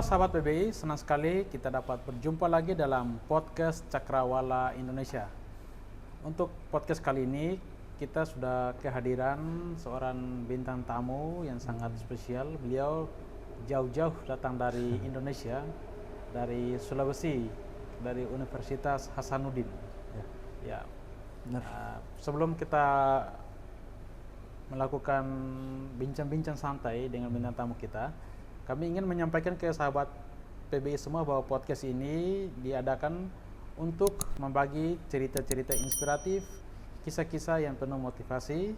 sahabat PBI, senang sekali kita dapat berjumpa lagi dalam podcast Cakrawala Indonesia. Untuk podcast kali ini kita sudah kehadiran seorang bintang tamu yang sangat spesial. Beliau jauh-jauh datang dari Indonesia, dari Sulawesi, dari Universitas Hasanuddin. Ya. Sebelum kita melakukan bincang-bincang santai dengan bintang tamu kita, kami ingin menyampaikan ke sahabat PBI semua bahwa podcast ini diadakan untuk membagi cerita-cerita inspiratif, kisah-kisah yang penuh motivasi,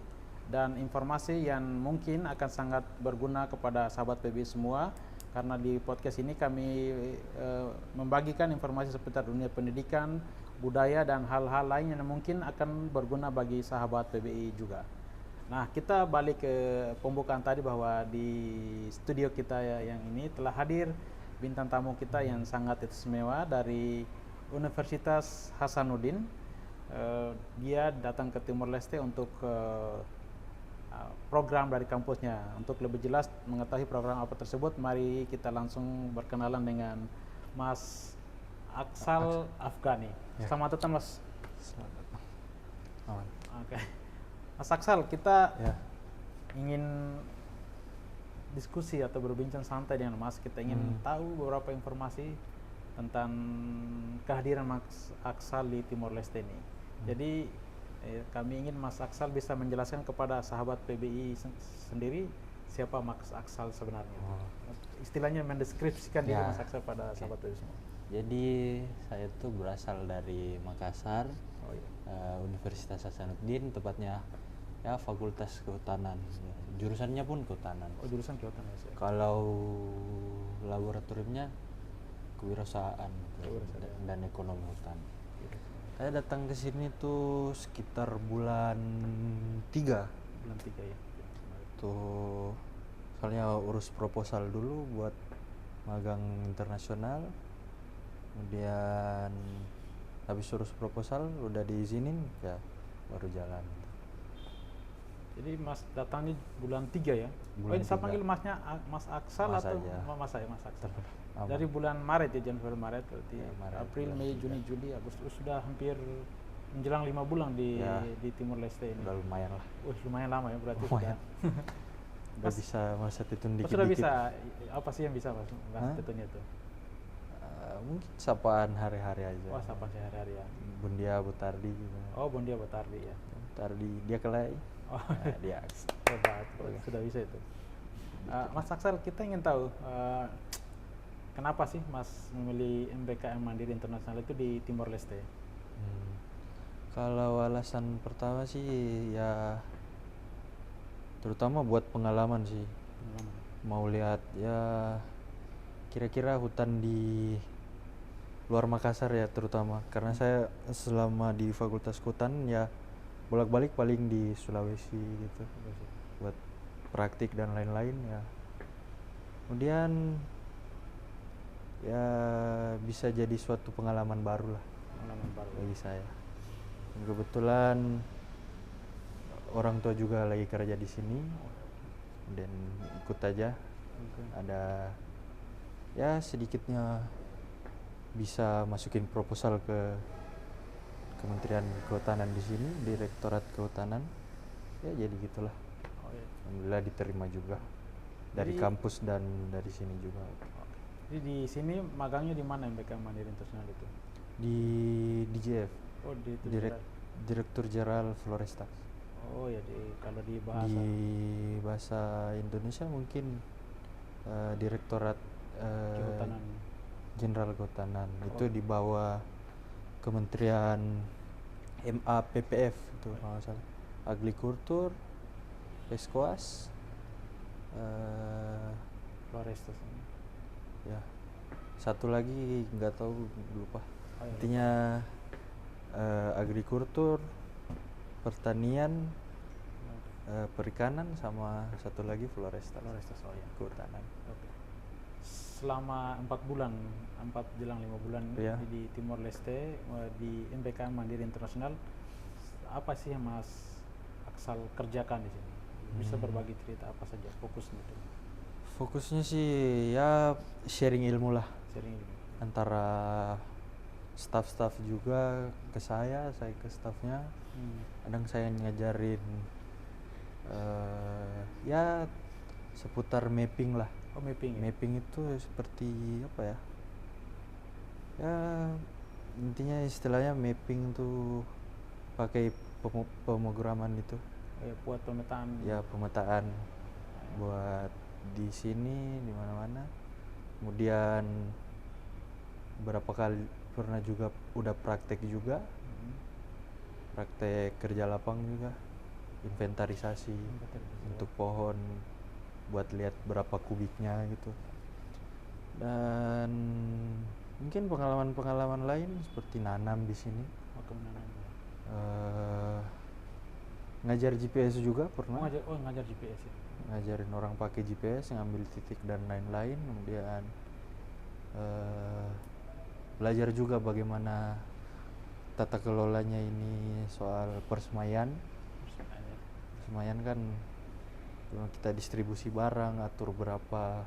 dan informasi yang mungkin akan sangat berguna kepada sahabat PBI semua. Karena di podcast ini kami membagikan informasi seputar dunia pendidikan, budaya, dan hal-hal lain yang mungkin akan berguna bagi sahabat PBI juga. Nah, kita balik ke pembukaan tadi bahwa di studio kita yang ini telah hadir bintang tamu kita yang sangat istimewa dari Universitas Hasanuddin. Dia datang ke Timor Leste untuk program dari kampusnya. Untuk lebih jelas mengetahui program apa tersebut, mari kita langsung berkenalan dengan Mas Aksal Afghani. Selamat datang, Mas. Selamat datang. Aman. Oke. Mas Aksal, kita ingin diskusi atau berbincang santai dengan Mas. Kita ingin tahu beberapa informasi tentang kehadiran Mas Aksal di Timor Leste ini. Jadi kami ingin Mas Aksal bisa menjelaskan kepada sahabat PBI sendiri siapa Mas Aksal sebenarnya. Istilahnya mendeskripsikan diri Mas Aksal pada sahabat PBI semua. Jadi saya tuh berasal dari Makassar, Universitas Hasanuddin, tepatnya ya Fakultas Kehutanan. Jurusannya pun kehutanan. Oh, jurusan kehutanan ya. Kalau laboratoriumnya kewirausahaan dan ekonomi hutan. Saya datang ke sini tuh sekitar bulan 3. Bulan 3 ya. Tuh soalnya urus proposal dulu buat magang internasional. Kemudian habis urus proposal udah diizinin ya baru jalan. Jadi Mas datangnya bulan 3 ya? Bulan ini saya 3. panggil Masnya Mas Aksal Mas atau aja. Mas saya Mas Aksal. Aman. Dari bulan Maret ya, Januari Maret berarti. Ya, Maret, April, bulan Mei, 3. Juni, Juli, Agustus, sudah hampir menjelang 5 bulan di Timor Leste ini. Udah lumayan lah. Lumayan lama ya berarti. Lumayan. Udah Mas, bisa masa tetun dikit-dikit. sudah bisa, apa sih yang bisa Mas bahasa tetunnya itu? Mungkin sapaan hari-hari aja. Oh, sapa sehari-hari ya. Bundia Butardi gitu. Oh, Bondia Botardi ya. Butardi dia kelai. Oh, Dia hebat, sudah bisa itu. Mas Aksal, kita ingin tahu kenapa sih Mas memilih MBKM Mandiri Internasional itu di Timor Leste? Kalau alasan pertama sih ya terutama buat pengalaman sih. Mau lihat ya kira-kira hutan di luar Makassar ya terutama karena saya selama di Fakultas Kehutanan ya bolak-balik paling di Sulawesi gitu buat praktik dan lain-lain ya. Kemudian ya bisa jadi suatu pengalaman baru lah bagi saya. Dan kebetulan orang tua juga lagi kerja di sini dan ikut aja. Ada ya sedikitnya bisa masukin proposal ke Kementerian Kehutanan di sini, Direktorat Kehutanan. Ya jadi gitulah. Alhamdulillah diterima juga dari kampus dan dari sini juga. Jadi di sini magangnya di mana MBKM Mandiri Internasional itu? Di DJF. Oh, di itu Direktur Jenderal Florestas. Oh ya, kalau di bahasa Di bahasa Indonesia mungkin Direktorat Kehutanan. Jenderal Kehutanan. Itu di bawah Kementerian MAPPF itu kalau nggak salah. Agrikultur, Peskoas, Florestas. ya satu lagi nggak tahu lupa. Intinya agrikultur, pertanian, perikanan, sama satu lagi Florestas. Oh ya. Kehutanan. Oke. Selama 4 bulan, 4 jelang 5 bulan di Timor Leste di MBKM Mandiri Internasional, apa sih yang Mas Aksal kerjakan di sini? Bisa berbagi cerita apa saja fokusnya itu? Fokusnya sih ya sharing ilmu lah Sharing ilmu. antara staff-staff juga ke saya ke staffnya. Kadang saya ngajarin ya seputar mapping lah. Oh, mapping ya? Mapping itu seperti apa ya? Ya intinya istilahnya mapping tuh pakai pemrograman itu. Oh, ya, buat pemetaan. Ya pemetaan buat di sini di mana-mana. Kemudian berapa kali pernah juga udah praktek juga. Praktek kerja lapang juga. Inventarisasi untuk pohon buat lihat berapa kubiknya gitu. Dan mungkin pengalaman-pengalaman lain seperti nanam di sini. Oh, menanam. Ngajar GPS juga pernah. Ngajar GPS ya. Ngajarin orang pakai GPS, ngambil titik dan lain-lain. Kemudian belajar juga bagaimana tata kelolanya ini soal persemaian. Persemaian kan kita distribusi barang, atur berapa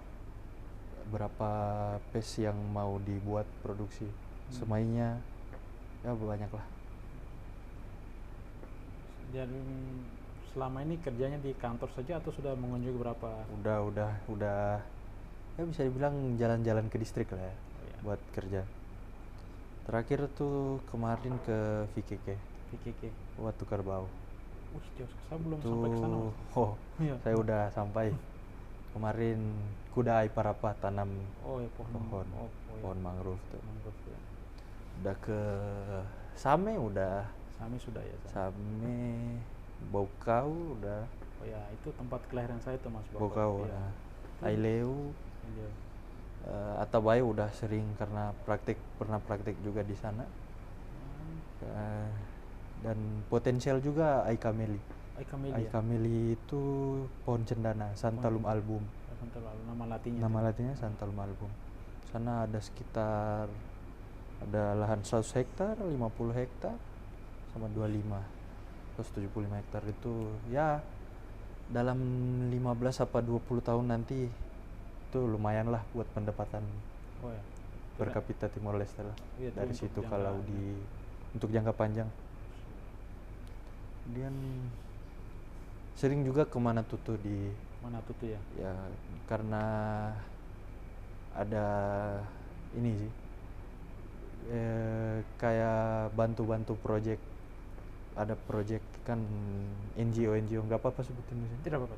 pace yang mau dibuat produksi semainya, ya banyak lah. Dan selama ini kerjanya di kantor saja atau sudah mengunjungi berapa? Udah ya bisa dibilang jalan-jalan ke distrik lah ya. Oh, ya. Buat kerja. Terakhir tuh kemarin ke VKK buat tukar bau. Jauh, saya belum sampai ke sana. Oh, Iya. saya udah sampai. Kemarin kuda Aiparapa tanam pohon. pohon mangrove tuh. Mangrove ya. Udah ke Same udah. Sami sudah ya. Same, Bokau udah. Oh ya, itu tempat kelahiran saya tuh Mas Bokau ya. udah. Aileu, Iya. Atabae udah sering karena pernah praktek juga di sana. Dan potensial juga Aikameli. Aikameli itu pohon cendana, Santalum album. Nama latinnya Santalum album. Sana ada sekitar lahan 100 hektar, 50 hektar, sama 175 hektar itu ya dalam 15 apa 20 tahun nanti itu lumayan lah buat pendapatan per kapita Timor Leste lah. Iya, dari situ kalau untuk jangka panjang. Kemudian sering juga ke Manatutu ya. Ya karena ada ini sih kayak bantu-bantu project. Ada project kan NGO nggak apa-apa sebutin di sini. Tidak apa-apa.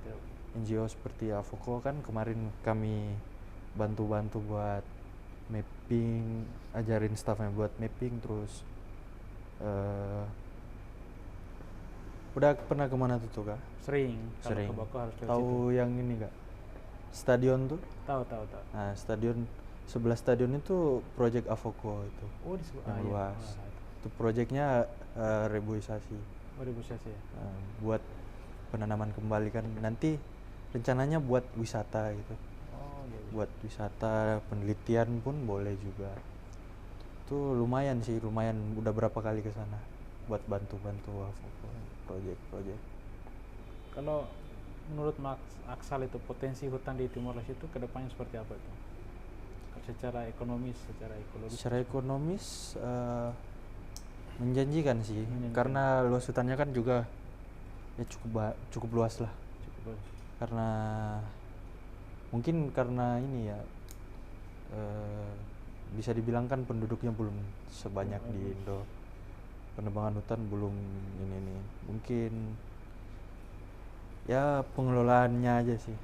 NGO seperti Avoko kan kemarin kami bantu-bantu buat mapping, ajarin staffnya buat mapping, terus udah pernah kemana tuh kak? Sering. Sering. Kalau ke Bako harus lewat Tahu situ. yang ini kak? Stadion tuh? Tahu. Nah sebelah stadion itu project Avoko itu. Oh, di sebelah yang luas. Iya. Itu projectnya reboisasi. Oh, reboisasi ya. Buat penanaman kembali kan nanti rencananya buat wisata gitu. Oh, iya. Buat wisata, penelitian pun boleh juga. Itu lumayan udah berapa kali ke sana buat bantu-bantu project. Kalau menurut Mas Aksal itu potensi hutan di Timor Leste itu kedepannya seperti apa itu? Secara ekonomis, secara ekologis. Secara ekonomis menjanjikan sih, karena luas hutannya kan juga ya cukup luas lah. Cukup luas. Karena mungkin karena ini ya bisa dibilang kan penduduknya belum sebanyak di Indo. Penebangan hutan belum ini mungkin ya pengelolaannya aja sih.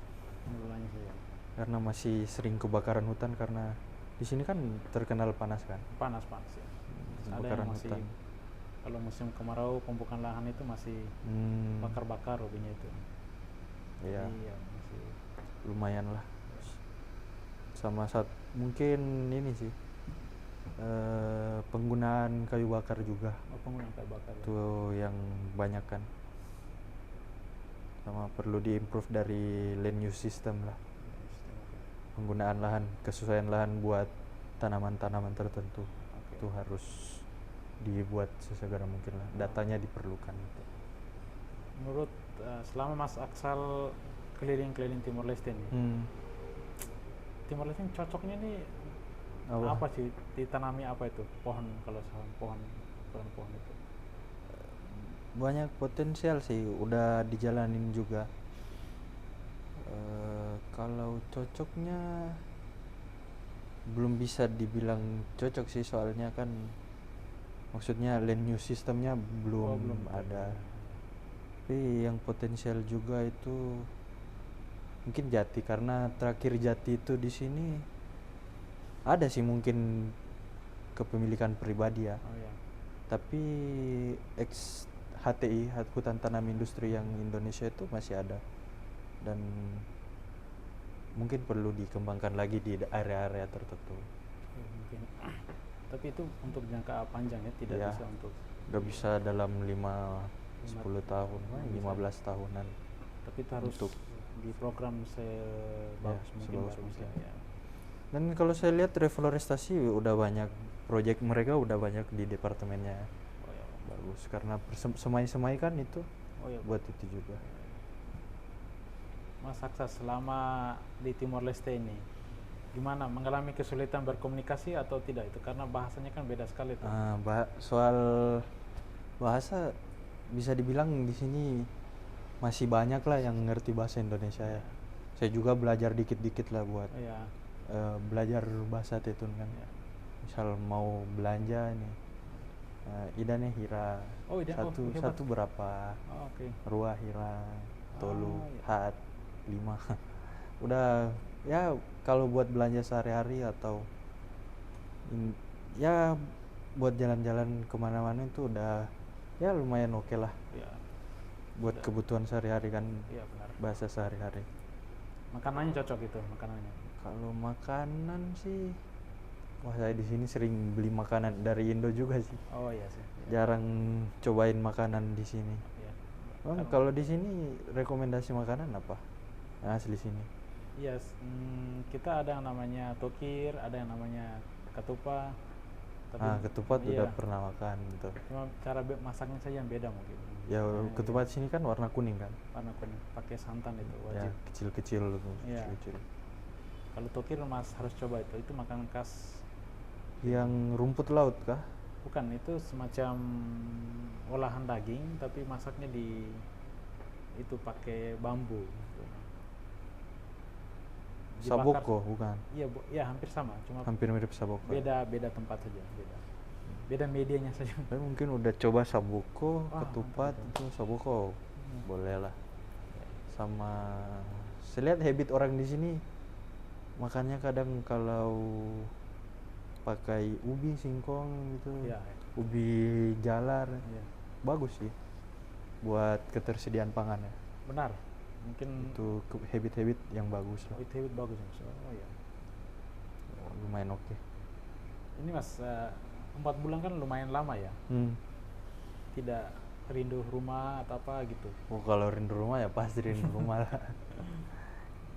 Pengelolaannya sih ya. Karena masih sering kebakaran hutan karena di sini kan terkenal panas kan. Panas ya. Kebakaran hutan. Kalau musim kemarau pembukaan lahan itu masih bakar-bakar hobinya itu. Iya. Masih lumayan lah. Sama mungkin ini sih penggunaan kayu bakar juga. Penggunaan kayu bakar. Itu yang banyak kan. Sama perlu diimprove dari land use system lah. Penggunaan lahan, kesesuaian lahan buat tanaman-tanaman tertentu. Itu harus dibuat sesegera mungkin lah. Datanya diperlukan. Menurut selama Mas Aksal keliling-keliling Timor Leste nih, Timor Leste cocoknya nih apa sih, ditanami apa itu pohon, kalau salah pohon itu? Banyak potensial sih, udah dijalanin juga. Kalau cocoknya belum bisa dibilang cocok sih, soalnya kan maksudnya land use systemnya belum ada. Tapi yang potensial juga itu mungkin Jati, karena terakhir Jati itu di sini ada sih mungkin kepemilikan pribadi ya. Oh ya. Tapi ex HTI, hutan tanam industri yang Indonesia itu masih ada, dan mungkin perlu dikembangkan lagi di area-area tertentu. Mungkin. Tapi itu untuk jangka panjang ya, tidak Ya, bisa untuk nggak bisa dalam 5-10 tahun, 15 tahunan. tapi itu harus untuk diprogram sebagus mungkin sebagus baru bisa mungkin. ya. Dan kalau saya lihat reforestasi udah banyak, proyek mereka udah banyak di departemennya. Oh ya. Bagus, karena semai-semai kan itu Oh ya. buat itu juga. Mas Aksa, selama di Timor Leste ini gimana, mengalami kesulitan berkomunikasi atau tidak itu, karena bahasanya kan beda sekali tuh. Soal bahasa bisa dibilang di sini masih banyak lah yang ngerti bahasa Indonesia ya. Saya juga belajar dikit-dikit lah buat Ya. belajar bahasa Tetun kan. Ya. Misal mau belanja nih, Ida nih Hira. Oh, Ida. Satu berapa? Oh, oke. Rua Hira, Tolu, iya. Hat, 5. Udah ya, kalau buat belanja sehari-hari atau ya buat jalan-jalan kemana-mana itu udah ya lumayan oke lah. Ya. Buat kebutuhan sehari-hari kan. Iya benar. Bahasa sehari-hari. Makanannya cocok itu, makanannya. Kalau makanan sih, wah saya di sini sering beli makanan dari Indo juga sih. Oh iya sih. Jarang cobain makanan di sini. Iya. Kalau di sini rekomendasi makanan apa? Asli sini. Iya, kita ada yang namanya tokir, ada yang namanya ketupat. Ketupat udah pernah makan gitu. Cuma cara masaknya saja yang beda mungkin. Ya, ketupat sini kan warna kuning kan. Warna kuning, pakai santan itu Ya, wajib. kecil-kecil gitu. Iya. Kecil-kecil. Kalau tokir Mas harus coba itu makanan khas. Yang rumput laut kah? Bukan, itu semacam olahan daging tapi masaknya itu pakai bambu. Dibakar. Saboko bukan? Iya, ya hampir sama, cuma Hampir mirip saboko. beda tempat saja, beda medianya saja. Tapi mungkin udah coba saboko, Wah, ketupat mantap. itu saboko. Boleh lah. Sama saya lihat habit orang di sini makannya kadang kalau pakai ubi singkong gitu. Iya. Ubi jalar. Iya. Bagus sih buat ketersediaan pangan ya. Benar. Mungkin Itu habit-habit yang bagus lah. itu bagus Mas. Oh iya. Lumayan oke. Ini Mas, 4 bulan kan lumayan lama ya. Tidak rindu rumah atau apa gitu. Kalau rindu rumah ya pasti rindu rumah lah.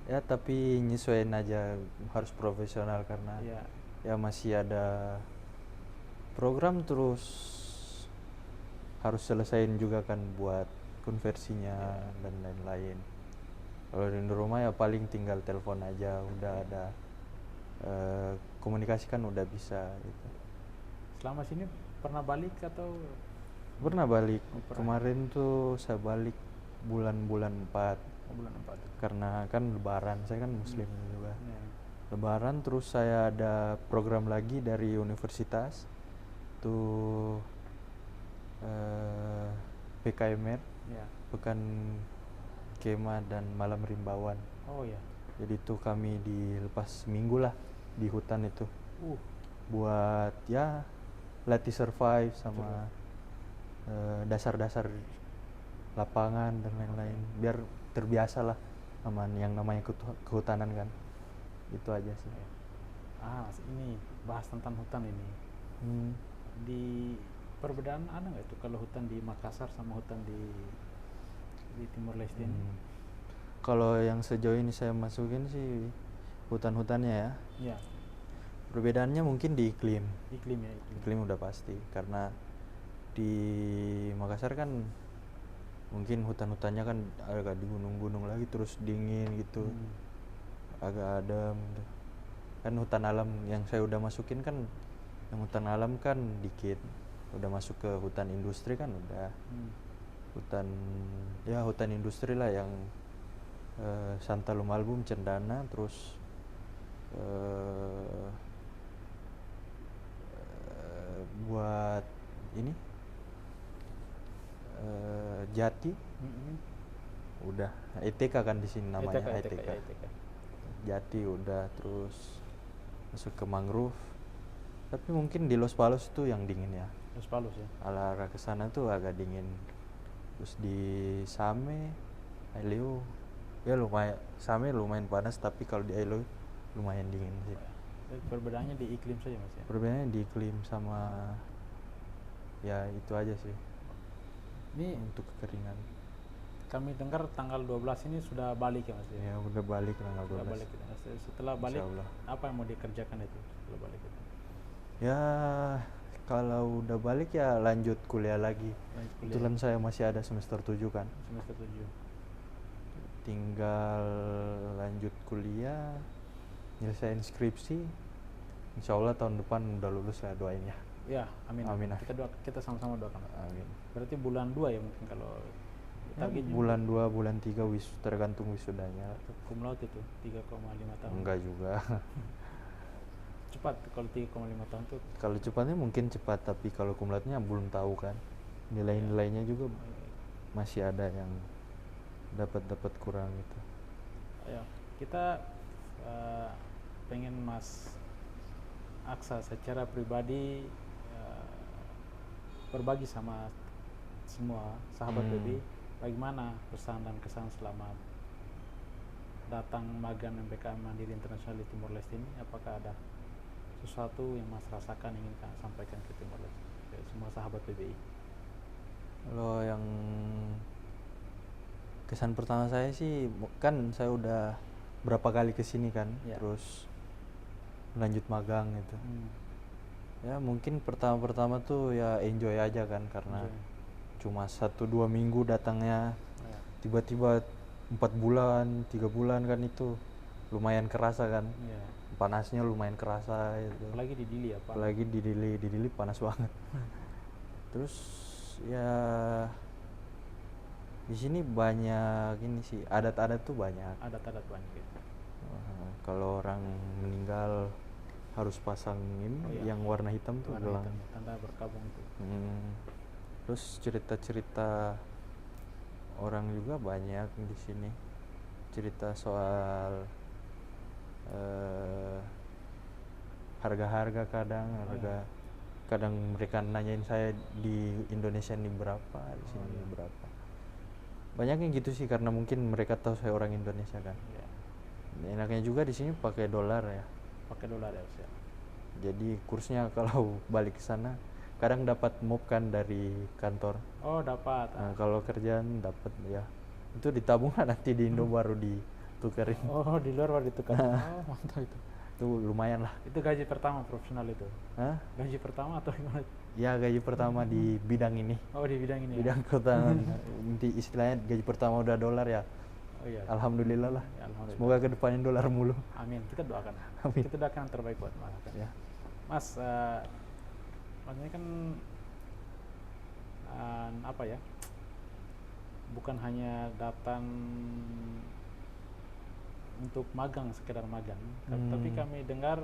Ya tapi nyesuaiin aja, harus profesional karena Iya. ya masih ada program, terus harus selesaiin juga kan buat konversinya dan lain-lain. Kalau rindu rumah ya paling tinggal telepon aja, udah ada komunikasi kan udah bisa gitu. Selama sini pernah balik atau? Pernah balik. Pernah. Kemarin tuh saya balik bulan 4. Bulan 4. Karena kan lebaran, saya kan muslim juga. Ya. Lebaran terus saya ada program lagi dari universitas tuh, PKMR, Ya. Pekan Kemah dan Malam Rimbawan. Oh ya. Jadi tuh kami dilepas seminggu lah di hutan itu buat ya latih survive sama dasar-dasar lapangan dan lain-lain, biar terbiasa lah sama yang namanya kehutanan kan. Itu aja sih. Ini bahas tentang hutan ini. Di perbedaan ada nggak itu kalau hutan di Makassar sama hutan di Timor Leste ini? Kalau yang sejauh ini saya masukin sih hutan-hutannya ya. Ya. Perbedaannya mungkin di iklim. Iklim ya. Iklim udah pasti, karena di Makassar kan mungkin hutan-hutannya kan agak di gunung-gunung lagi, terus dingin gitu, agak adem gitu. kan hutan alam yang saya udah masukin kan, yang hutan alam kan dikit, udah masuk ke hutan industri kan udah hutan, ya hutan industri lah yang Santa Lumalbum, Cendana, terus buat ini Jati udah, ETK kan di sini namanya, ETK, ya, ETK. Jati udah, terus masuk ke mangrove, tapi mungkin di Los Palos itu yang dingin ya, Los Palos ya. arah ke sana tuh agak dingin. Terus di Same, Aileu ya lumayan, Same lumayan panas, tapi kalau di Aileu lumayan dingin sih. Perbedaannya di iklim saja Mas ya. Perbedaannya di iklim sama ya itu aja sih. Ini Untuk kekeringan kami dengar tanggal 12 ini sudah balik ya Mas ya. ya udah balik tanggal Sudah 12. balik ya, Mas. Setelah balik Insyaallah. apa yang mau dikerjakan itu setelah balik itu? Ya kalau udah balik ya lanjut kuliah lagi. Lanjut kuliah. Kebetulan saya masih ada semester 7 kan. Semester 7. Tinggal lanjut kuliah, nyelesain skripsi. Insya Allah tahun depan udah lulus lah, doain ya. Ya, amin. Amin. Kita sama-sama doakan. Amin. Berarti bulan 2 ya mungkin kalau Ya, targetnya. bulan 2, bulan 3 tergantung wisudanya. Cum laude itu 3,5 tahun. Enggak juga. Cepat kalau 3,5 tahun tuh. Kalau cepatnya mungkin cepat, tapi kalau cum laude-nya belum tahu kan. Nilai-nilainya juga masih ada yang dapat kurang gitu. Ya, kita pengen Mas Aksa secara pribadi berbagi sama semua sahabat PBI bagaimana pesan dan kesan selama datang magang MBKM Mandiri Internasional di Timor Leste ini. Apakah ada sesuatu yang Mas rasakan ingin sampaikan ke Timor Leste, ke semua sahabat PBI? Kalau yang kesan pertama saya sih, kan saya udah berapa kali kesini kan, Ya. terus lanjut magang gitu. Ya mungkin pertama-pertama tuh ya enjoy aja kan, karena cuma 1-2 minggu datangnya, Ya. tiba-tiba 4 bulan 3 bulan kan, itu lumayan kerasa kan. Ya. Panasnya lumayan kerasa gitu. Apalagi di Dili ya Pak. Apalagi di Dili panas banget. Terus ya di sini banyak ini sih, adat-adat tuh banyak. Adat-adat banyak ya. Kalau orang meninggal harus pasang ini, Oh iya. yang warna hitam tuh Warna gelang. hitam, tanda berkabung itu. Terus cerita-cerita orang juga banyak di sini. Cerita soal harga-harga kadang mereka nanyain saya di Indonesia ini berapa, di sini berapa. Banyak yang gitu sih, karena mungkin mereka tahu saya orang Indonesia kan. Ya. Enaknya juga di sini pakai dolar ya. Pakai dolar ya Mas ya. Jadi kursnya kalau balik ke sana kadang dapat mop kan dari kantor. Oh dapat. Nah, kalau kerjaan dapat ya. Itu ditabung lah, nanti di Indo baru ditukerin. Oh di luar baru ditukar. Oh mantap itu. Itu lumayan lah. Itu gaji pertama profesional itu. Hah? Gaji pertama atau gimana? Ya gaji pertama di bidang ini. Oh di bidang ini. Bidang kehutanan. Inti istilahnya gaji pertama udah dolar ya. Oh iya. Alhamdulillah lah. Ya, alhamdulillah. Semoga kedepannya dolar mulu. Amin. Kita doakan. Amin. Kita doakan yang terbaik buat Mas. Ya. Mas, maksudnya kan apa ya? Bukan hanya datang untuk magang, sekedar magang, tapi kami dengar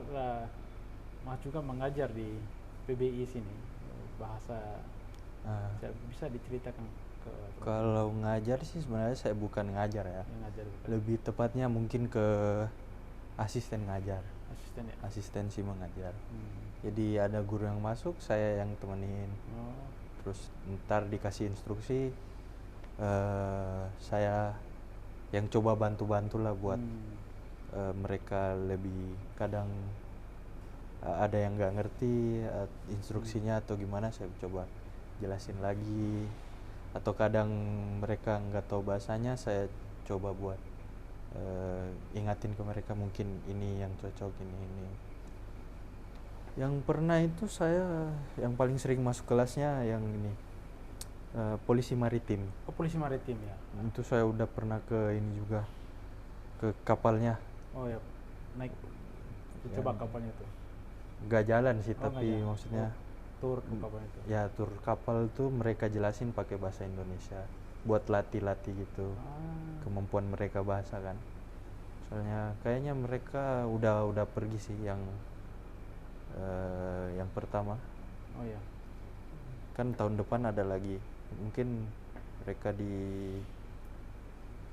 Mas juga mengajar di PBI sini, bahasa. Bisa diceritakan ke Kalau ngajar sih sebenarnya saya bukan ngajar ya. yang ngajar bukan? Lebih tepatnya mungkin ke asisten ngajar. Asisten ya. Asistensi mengajar. Jadi ada guru yang masuk, saya yang temenin. Oh. Terus ntar dikasih instruksi, saya yang coba bantu-bantu lah buat mereka lebih, kadang ada yang nggak ngerti instruksinya atau gimana, saya coba jelasin lagi. Atau kadang mereka nggak tahu bahasanya, saya coba buat ingatin ke mereka mungkin ini yang cocok, ini. Yang pernah itu saya yang paling sering masuk kelasnya yang ini, polisi maritim. Oh polisi maritim ya. Itu saya udah pernah ke ini juga, ke kapalnya. Oh ya, naik Coba kapalnya itu. Nggak jalan sih, Oh, tapi nggak jalan. maksudnya Tur ke kapalnya itu. ya tur kapal tuh mereka jelasin pakai bahasa Indonesia buat latih-latih gitu kemampuan mereka bahasa kan. Soalnya kayaknya mereka udah pergi sih yang pertama. Oh ya. Kan tahun depan ada lagi. Mungkin mereka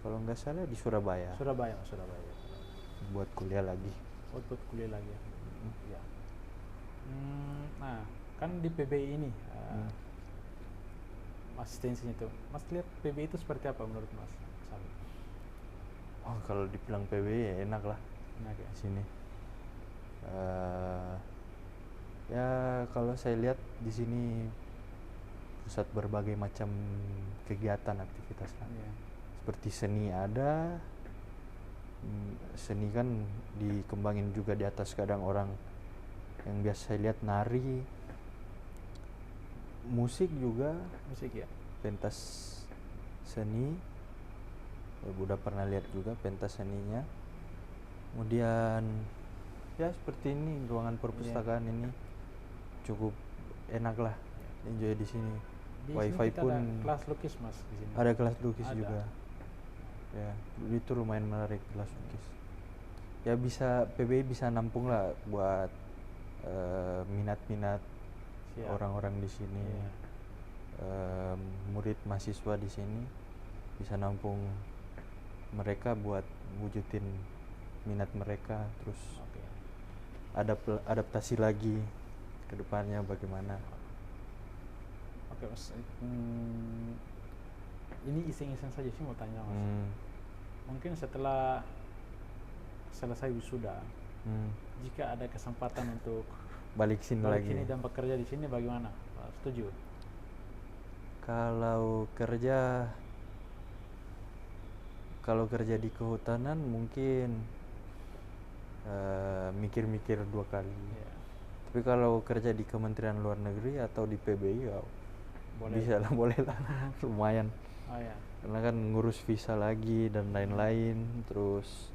kalau nggak salah di Surabaya Surabaya. buat kuliah lagi. Buat kuliah lagi ya. Ya. Nah, kan di PBI ini asistensinya itu, Mas lihat PBI itu seperti apa menurut Mas? Oh, kalau dibilang PBI ya enak lah Enak ya? di sini. Ya kalau saya lihat di sini pusat berbagai macam kegiatan aktivitas lah. Iya. Seperti seni ada, seni kan dikembangin juga di atas. Kadang orang yang biasa saya lihat nari, musik juga, Musik ya. pentas seni, udah pernah lihat juga pentas seninya. Kemudian ya seperti ini ruangan perpustakaan ini cukup enak lah, enjoy di sini. Di Wifi sini kita pun ada kelas lukis Mas di sini. ada kelas lukis Ada. juga. Ya, itu lumayan menarik kelas lukis. Ya bisa PBI bisa nampung lah buat minat-minat Siap. orang-orang di sini. Iya. Murid mahasiswa di sini bisa nampung mereka buat wujudin minat mereka, terus Oke. adaptasi lagi ke depannya bagaimana. Oke Mas. Ini iseng-iseng saja sih mau tanya Mas. Mungkin setelah selesai wisuda, jika ada kesempatan untuk balik sini balik lagi. sini dan bekerja di sini bagaimana? Setuju? Kalau kerja di kehutanan mungkin mikir-mikir 2 kali. Iya. Tapi kalau kerja di Kementerian Luar Negeri atau di PBI ya Boleh. bisa lah, boleh lah. Lumayan. Oh ya. Karena kan ngurus visa lagi dan lain-lain, terus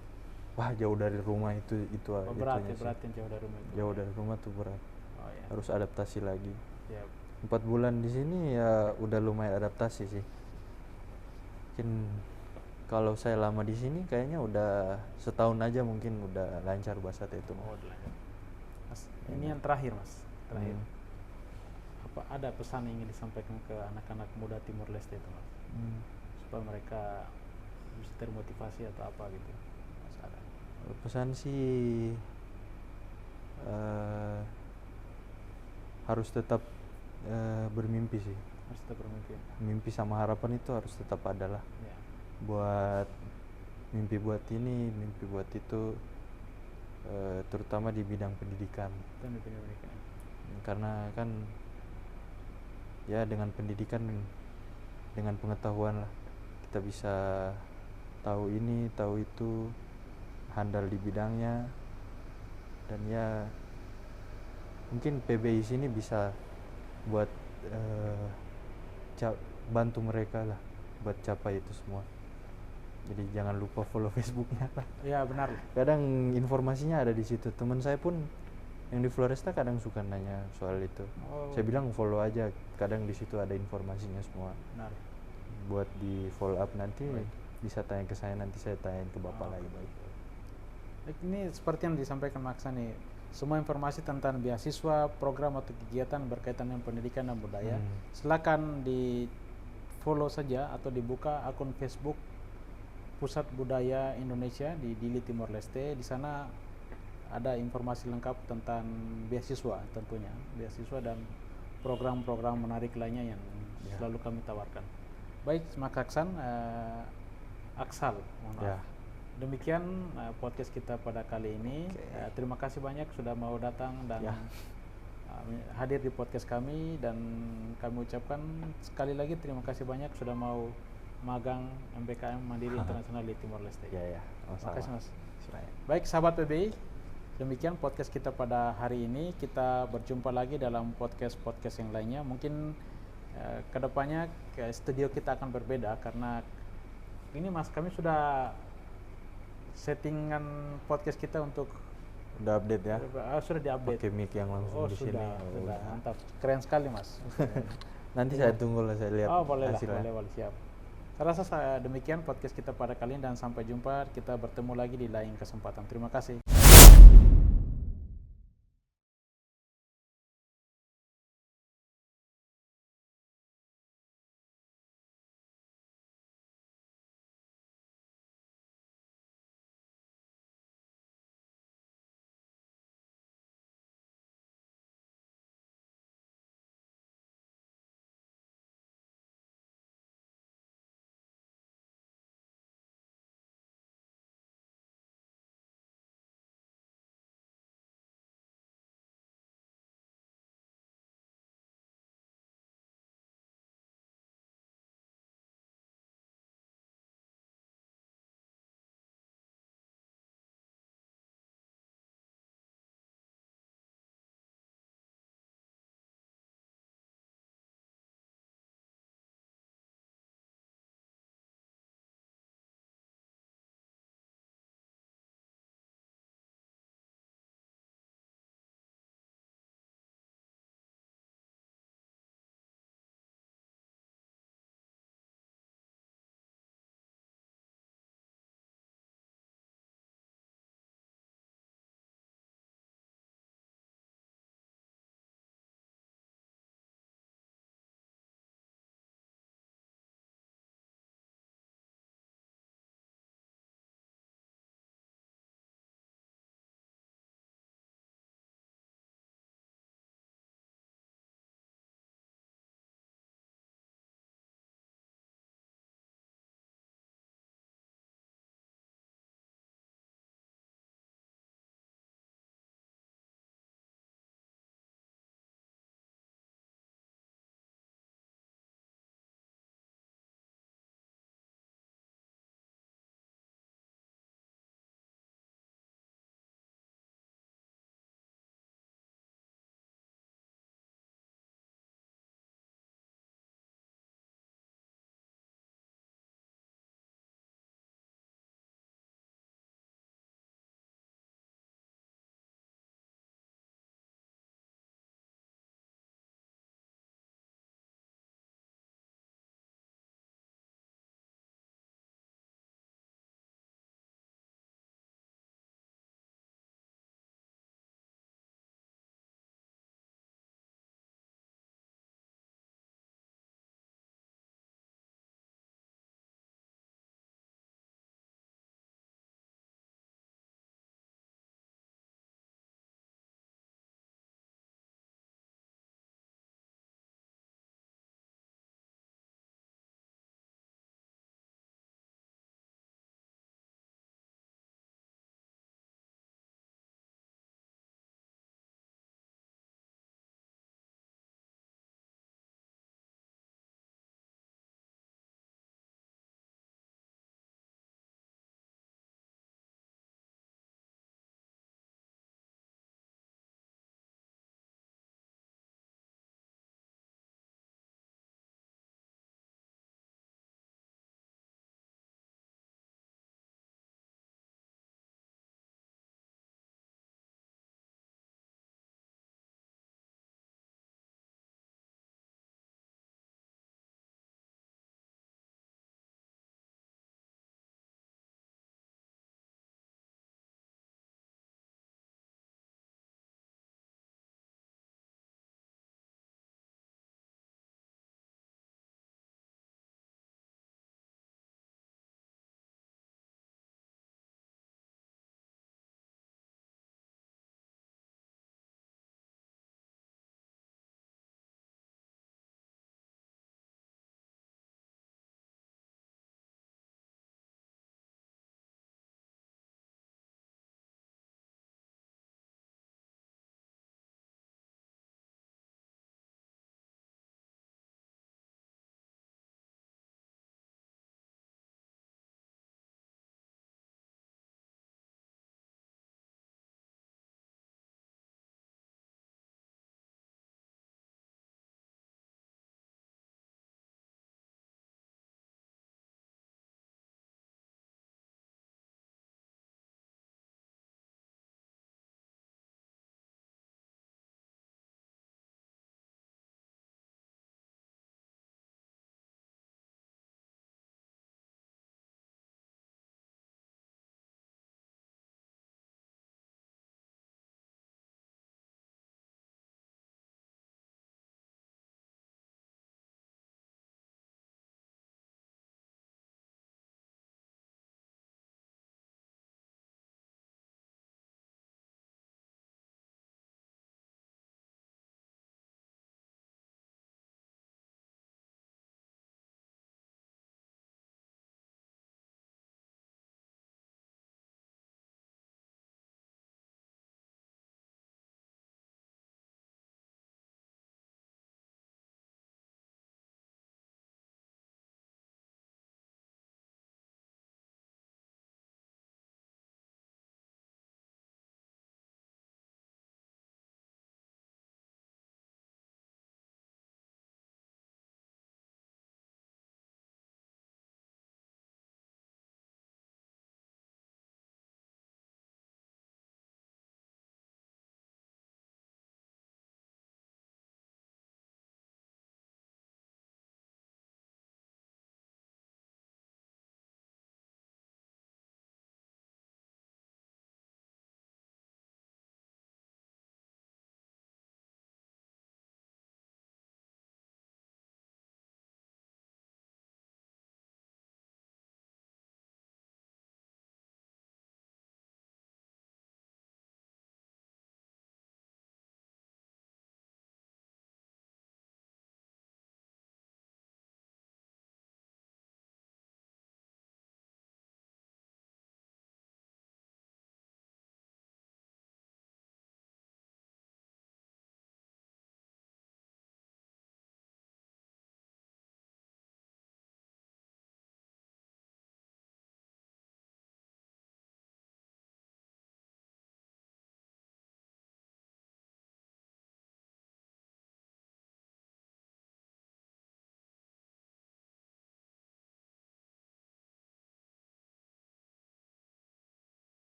wah jauh dari rumah itu Berat itunya ya, sih. berat yang jauh dari rumah itu. Jauh dari rumah tuh berat. Oh ya. Harus adaptasi lagi. Ya. 4 bulan di sini ya udah lumayan adaptasi sih. Mungkin kalau saya lama di sini kayaknya udah setahun aja mungkin udah lancar bahasa itu. Oh, lanjut. Mas, ini yang terakhir Mas. Terakhir. Apa ada pesan yang ingin disampaikan ke anak-anak muda Timor Leste itu Mas? Supaya mereka bisa termotivasi atau apa gitu? Mas ada. Pesan sih harus tetap bermimpi sih. Harus tetap bermimpi. Mimpi sama harapan itu harus tetap ada lah. Ya. Buat mimpi buat ini, mimpi buat itu, terutama di bidang pendidikan. Dan di pendidikan. Karena kan ya dengan pendidikan, dengan pengetahuan lah kita bisa tahu ini, tahu itu, handal di bidangnya. Dan ya mungkin PBI sini bisa buat bantu mereka lah buat capai itu semua. Jadi jangan lupa follow Facebooknya lah. Iya benar. Kadang informasinya ada di situ. Teman saya pun yang di Floresta kadang suka nanya soal itu. Oh. Saya bilang follow aja. Kadang di situ ada informasinya semua. Benar. Buat di follow up nanti Baik. bisa tanya ke saya, nanti saya tanyain ke Bapak lagi. Baik. Ini seperti yang disampaikan Maksa nih. Semua informasi tentang beasiswa, program atau kegiatan berkaitan dengan pendidikan dan budaya, silakan di follow saja atau dibuka akun Facebook Pusat Budaya Indonesia di Dili Timor Leste. Di sana ada informasi lengkap tentang beasiswa tentunya, beasiswa dan program-program menarik lainnya yang selalu kami tawarkan. Baik, Mas Aksan, Aksal, mohon maaf. Demikian podcast kita pada kali ini. Terima kasih banyak sudah mau datang dan hadir di podcast kami, dan kami ucapkan sekali lagi terima kasih banyak sudah mau magang MBKM Mandiri Internasional di Timor Leste. Ya. Terima kasih Mas. Baik sahabat PBI, demikian podcast kita pada hari ini. Kita berjumpa lagi dalam podcast yang lainnya. Mungkin kedepannya studio kita akan berbeda karena ini Mas, kami sudah settingan podcast kita untuk Udah update ya? Sudah diupdate. Pakai mic yang langsung Oh di sini. sudah, Oh, sudah udah. mantap, keren sekali mas. Nanti saya tunggu lah, saya lihat Oh boleh lah, hasilnya. boleh siap. Saya rasa demikian podcast kita pada kali ini dan sampai jumpa. Kita bertemu lagi di lain kesempatan. Terima kasih.